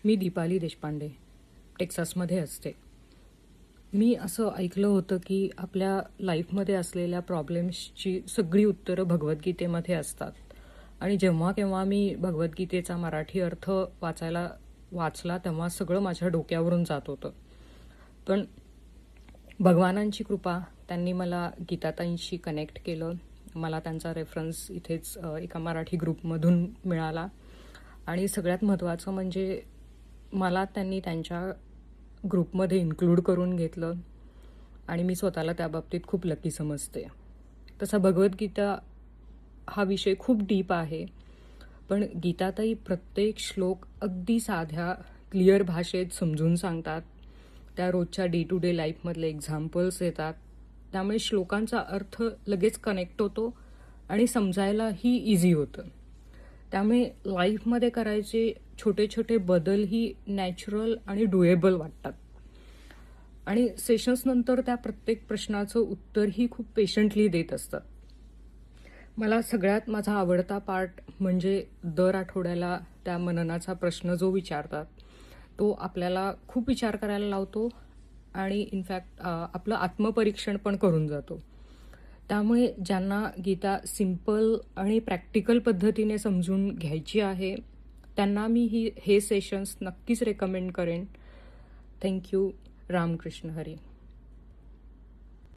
मी दीपाली देशपांडे टेक्सासमध्ये असते. मी असं ऐकलं होतं की आपल्या लाईफमध्ये असलेल्या प्रॉब्लेम्सची सगळी उत्तरं भगवद्गीतेमध्ये असतात आणि जेव्हा केव्हा मी भगवद्गीतेचा मराठी अर्थ वाचला तेव्हा सगळं माझ्या डोक्यावरून जात होतं. पण भगवानांची कृपा, त्यांनी मला गीताताईंशी कनेक्ट केलं. मला त्यांचा रेफरन्स इथेच एका मराठी ग्रुपमधून मिळाला आणि सगळ्यात महत्त्वाचं म्हणजे मला त्यांनी त्यांच्या ग्रुपमध्ये इन्क्लूड करून घेतलं आणि मी स्वतःला त्या बाबतीत खूप लकी समजते. तसा भगवद्गीता हा विषय खूप डीप आहे, पण गीताताई प्रत्येक श्लोक अगदी साध्या क्लिअर भाषेत समजून सांगतात. त्या रोजच्या डे टू डे लाईफमधले एक्झाम्पल्स देतात, त्यामुळे श्लोकांचा अर्थ लगेच कनेक्ट होतो आणि समजायलाही इझी होतं. त्यामुळे लाईफमध्ये करायचे छोटे छोटे बदलही नॅचरल आणि डुएबल वाटतात आणि सेशन्सनंतर त्या प्रत्येक प्रश्नाचं उत्तरही खूप पेशंटली देत असतात. मला सगळ्यात माझा आवडता पार्ट म्हणजे दर आठवड्याला त्या मननाचा प्रश्न जो विचारतात तो आपल्याला खूप विचार करायला लावतो आणि इनफॅक्ट आपलं आत्मपरीक्षण पण करून जातो. त्यामुळे ज्यांना गीता सिंपल आणि प्रॅक्टिकल पद्धतीने समजून घ्यायची आहे त्यांना मी हे सेशन्स नक्कीच रेकमेंड करेन. थँक्यू. रामकृष्ण हरी.